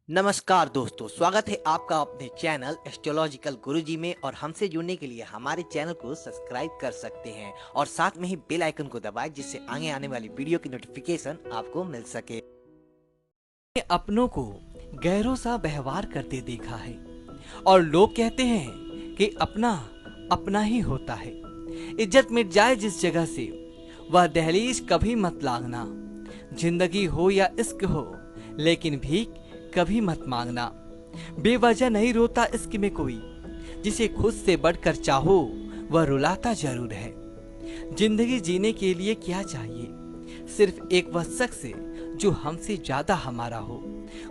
नमस्कार दोस्तों, स्वागत है आपका अपने चैनल एस्ट्रोलॉजिकल गुरुजी में। और हमसे जुड़ने के लिए हमारे चैनल को सब्सक्राइब कर सकते हैं और साथ में ही बेल आइकन को दबाएं, जिससे आगे आने वाली वीडियो की नोटिफिकेशन आपको मिल सके। अपनों को गैरों सा व्यवहार करते देखा है और लोग कहते हैं कि अपना अपना ही होता है। इज्जत मिट जाए जिस जगह से, वह दहलीज कभी मत लागना। जिंदगी हो या इश्क हो, लेकिन भीख कभी मत मांगना। बेवजह नहीं रोता इश्क में कोई, जिसे खुद से बढ़कर चाहो वह रुलाता जरूर है। जिंदगी जीने के लिए क्या चाहिए? सिर्फ एक वह शख्स जो हमसे ज्यादा हमारा हो।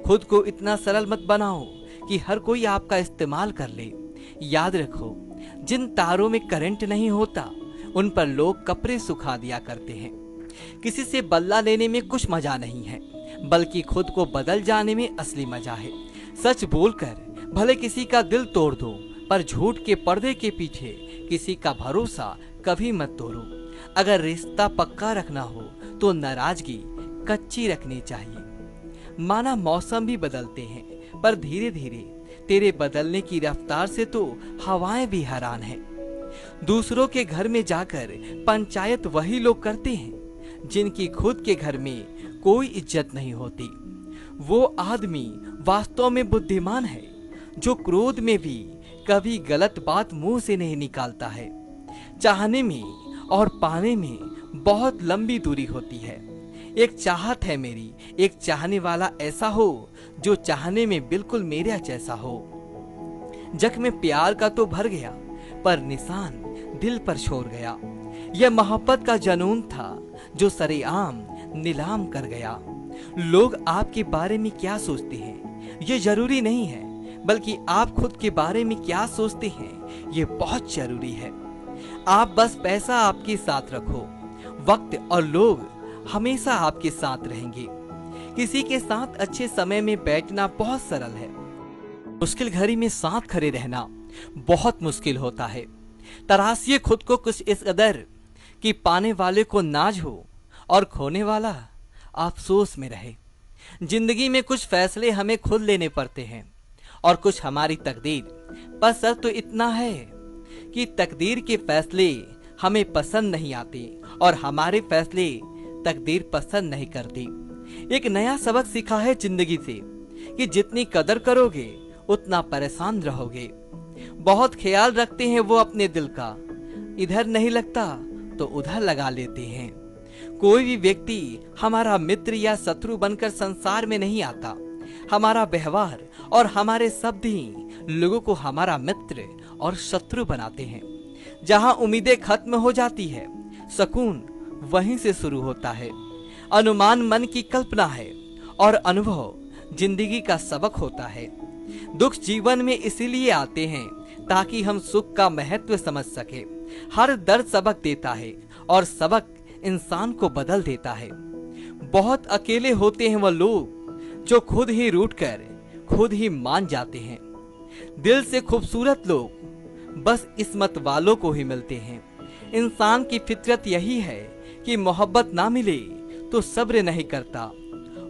खुद को इतना सरल मत बनाओ कि हर कोई आपका इस्तेमाल कर ले। याद रखो, जिन तारों में करंट नहीं होता उन पर लोग कपड़े सुखा दिया करते हैं। किसी से बदला लेने में कुछ मजा नहीं है, बल्कि खुद को बदल जाने में असली मजा है। सच बोलकर भले किसी का दिल तोड़ दो, पर झूठ के पर्दे के पीछे किसी का भरोसा कभी मत तोड़ो। अगर रिश्ता पक्का रखना हो तो नाराजगी कच्ची रखनी चाहिए। माना मौसम भी बदलते हैं, पर धीरे धीरे तेरे बदलने की रफ्तार से तो हवाएं भी हैरान हैं। दूसरों के घर में जाकर पंचायत वही लोग करते हैं जिनकी खुद के घर में कोई इज्जत नहीं होती। वो आदमी वास्तव में बुद्धिमान है जो क्रोध में भी कभी गलत बात मुंह से नहीं निकालता है। चाहने में और पाने में बहुत लंबी दूरी होती है। एक चाहत है मेरी, एक चाहने वाला ऐसा हो जो चाहने में बिल्कुल मेरा जैसा हो। जख्म प्यार का तो भर गया, पर निशान दिल पर छोड़ गया। यह मोहब्बत का जुनून था जो सरेआम नीलाम कर गया। लोग आपके बारे में क्या सोचते हैं ये जरूरी नहीं है, बल्कि आप खुद के बारे में क्या सोचते हैं ये बहुत जरूरी है। आप बस पैसा आपके साथ रखो, वक्त और लोग हमेशा आपके साथ रहेंगे। किसी के साथ अच्छे समय में बैठना बहुत सरल है, मुश्किल घड़ी में साथ खड़े रहना बहुत मुश्किल होता है। तराशिए खुद को कुछ इस कदर कि पाने वाले को नाज हो और खोने वाला अफसोस में रहे। जिंदगी में कुछ फैसले हमें खुद लेने पड़ते हैं और कुछ हमारी तकदीर। पर सच तो इतना है कि तकदीर के फैसले हमें पसंद नहीं आते और हमारे फैसले तकदीर पसंद नहीं करती। एक नया सबक सीखा है जिंदगी से कि जितनी कदर करोगे उतना परेशान रहोगे। बहुत ख्याल रखते हैं वो अपने दिल का, इधर नहीं लगता तो उधर लगा लेते हैं। कोई भी व्यक्ति हमारा मित्र या शत्रु बनकर संसार में नहीं आता। हमारा व्यवहार और हमारे शब्द ही लोगों को हमारा मित्र और शत्रु बनाते हैं। जहां उम्मीदें खत्म हो जाती है, सुकून वहीं से शुरू होता है। अनुमान मन की कल्पना है और अनुभव जिंदगी का सबक होता है। दुख जीवन में इसीलिए आते हैं ताकि हम सुख का महत्व समझ सके। हर दर्द सबक देता है और सबक इंसान को बदल देता है। बहुत अकेले होते हैं वह लोग जो खुद ही रूठकर खुद ही मान जाते हैं। दिल से खूबसूरत लोग बस किस्मत वालों को ही मिलते हैं। इंसान की फितरत यही है कि मोहब्बत ना मिले तो सब्र नहीं करता,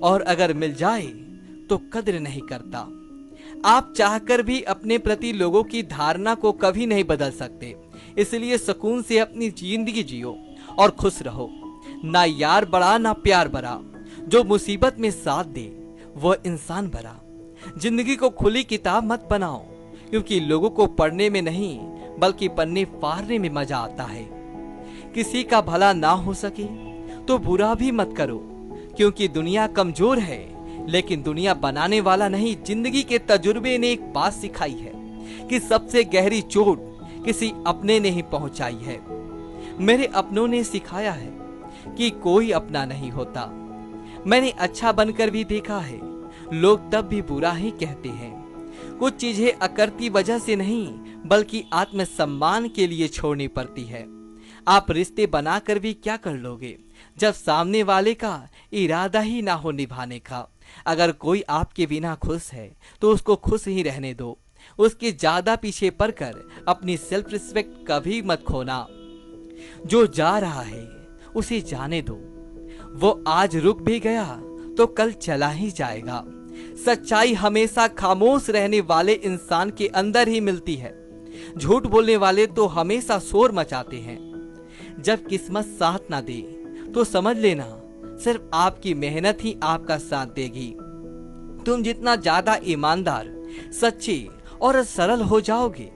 और अगर मिल जाए तो कद्र नहीं करता। आप चाहकर भी अपने प्रति लोगों की धारणा को कभी नहीं बदल सकते। इसलिए सुकून से अपनी जिंदगी जियो और खुश रहो। ना यार बड़ा ना प्यार बड़ा, जो मुसीबत में साथ दे वह इंसान बड़ा। जिंदगी को खुली किताब मत बनाओ, क्योंकि लोगों को पढ़ने में नहीं बल्कि पन्ने फाड़ने में मजा आता है। किसी का भला ना हो सके तो बुरा भी मत करो, क्योंकि दुनिया कमजोर है लेकिन दुनिया बनाने वाला नहीं। जिंदगी के तजुर्बे ने एक बात सिखाई है कि सबसे गहरी चोट किसी अपने ने ही पहुंचाई है। मेरे अपनों ने सिखाया है कि कोई अपना नहीं होता। मैंने अच्छा बनकर भी देखा है, लोग तब भी बुरा ही कहते हैं। कुछ चीजें अकरती वजह से नहीं बल्कि आत्मसम्मान के लिए छोड़नी पड़ती है। आप रिश्ते बनाकर भी क्या कर लोगे जब सामने वाले का इरादा ही ना हो निभाने का। अगर कोई आपके बिना खुश है तो उसको खुश ही रहने दो। उसके ज्यादा पीछे पड़कर अपनी सेल्फ रिस्पेक्ट कभी मत खोना। जो जा रहा है उसे जाने दो, वो आज रुक भी गया तो कल चला ही जाएगा। सच्चाई हमेशा खामोश रहने वाले इंसान के अंदर ही मिलती है। झूठ बोलने वाले तो हमेशा शोर मचाते हैं। जब किस्मत साथ ना दे तो समझ लेना सिर्फ आपकी मेहनत ही आपका साथ देगी। तुम जितना ज्यादा ईमानदार, सच्चे और सरल हो जाओगे,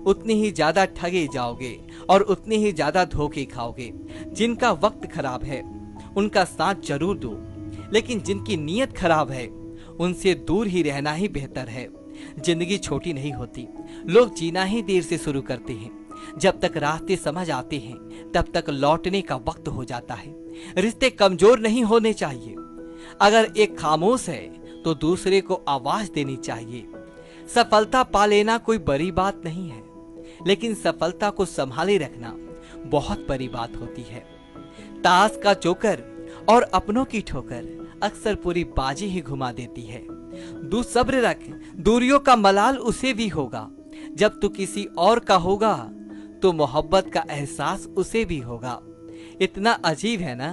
उतने ही ज्यादा ठगे जाओगे और उतने ही ज्यादा धोखे खाओगे। जिनका वक्त खराब है उनका साथ जरूर दो, लेकिन जिनकी नीयत खराब है उनसे दूर ही रहना ही बेहतर है। जिंदगी छोटी नहीं होती, लोग जीना ही देर से शुरू करते हैं। जब तक रास्ते समझ आते हैं तब तक लौटने का वक्त हो जाता है। रिश्ते कमजोर नहीं होने चाहिए। अगर एक खामोश है तो दूसरे को आवाज देनी चाहिए। सफलता पा लेना कोई बड़ी बात नहीं है, लेकिन सफलता को संभाले रखना बहुत बड़ी बात होती है। ताश का जोकर और अपनों की ठोकर अक्सर पूरी बाजी ही घुमा देती है। तू सब्र रख, दूरियों का मलाल उसे भी होगा। जब तू किसी और का होगा तो मोहब्बत का एहसास उसे भी होगा। इतना अजीब है ना,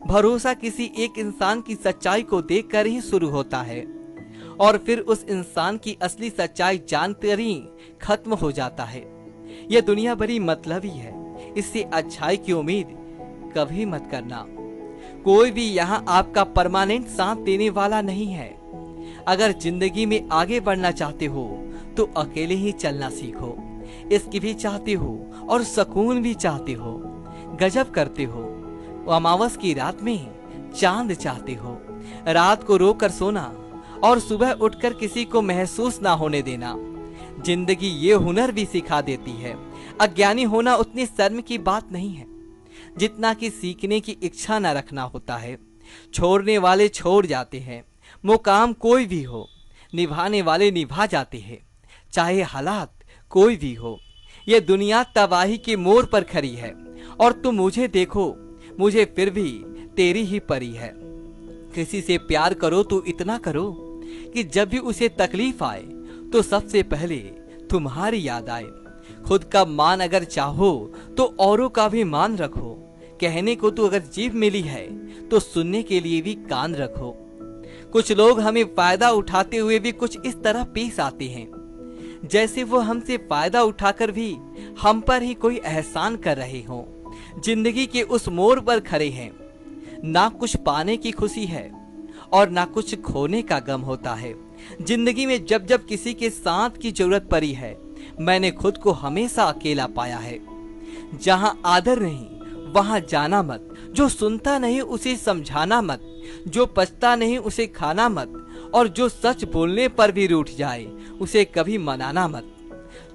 भरोसा किसी एक इंसान की सच्चाई को देखकर ही शुरू होता है और फिर उस इंसान की असली सच्चाई जानकर ही खत्म हो जाता है। यह दुनिया बड़ी मतलबी है, इससे अच्छाई की उम्मीद कभी मत करना। कोई भी यहाँ आपका परमानेंट साथ देने वाला नहीं है। अगर जिंदगी में आगे बढ़ना चाहते हो तो अकेले ही चलना सीखो। इश्क भी चाहते हो और सुकून भी चाहते हो, गजब करते हो। अमावस की रात में चांद चाहते हो। रात को रोकर सोना और सुबह उठकर किसी को महसूस ना होने देना। जिंदगी ये हुनर भी सिखा देती है। अज्ञानी होना उतनी शर्म की बात नहीं है जितना कि सीखने की इच्छा न रखना होता है। छोड़ने वाले छोड़ जाते हैं, मुकाम कोई भी हो। निभाने वाले निभा जाते हैं, चाहे हालात कोई भी हो। ये दुनिया तबाही के मोड़ पर खड़ी है और तुम मुझे देखो, मुझे फिर भी तेरी ही परी है। किसी से प्यार करो तो इतना करो कि जब भी उसे तकलीफ आए तो सबसे पहले तुम्हारी याद आए। खुद का मान अगर चाहो तो औरों का भी मान रखो। कहने को तो अगर जीभ मिली है तो सुनने के लिए भी कान रखो। कुछ लोग हमें फायदा उठाते हुए भी कुछ इस तरह पेश आते हैं जैसे वो हमसे फायदा उठाकर भी हम पर ही कोई एहसान कर रहे हों। जिंदगी के उस मोड़ पर खड़े हैं, ना कुछ पाने की खुशी है और ना कुछ खोने का गम होता है। जिंदगी में जब जब किसी के साथ की जरूरत पड़ी है, मैंने खुद को हमेशा अकेला पाया है। जहां आदर नहीं वहां जाना मत। जो सुनता नहीं उसे समझाना मत। जो पछता नहीं उसे खाना मत। और जो सच बोलने पर भी रूठ जाए उसे कभी मनाना मत।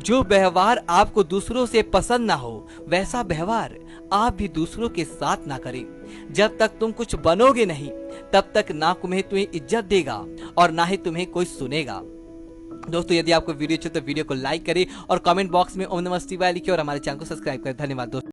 जो व्यवहार आपको दूसरों से पसंद ना हो वैसा व्यवहार आप भी दूसरों के साथ ना करें। जब तक तुम कुछ बनोगे नहीं तब तक ना तुम्हें इज्जत देगा और ना ही तुम्हें कोई सुनेगा। दोस्तों, यदि आपको वीडियो अच्छी तो वीडियो को लाइक करें और कमेंट बॉक्स में ओम नमः शिवाय लिखें और हमारे चैनल को सब्सक्राइब करें। धन्यवाद दोस्तों।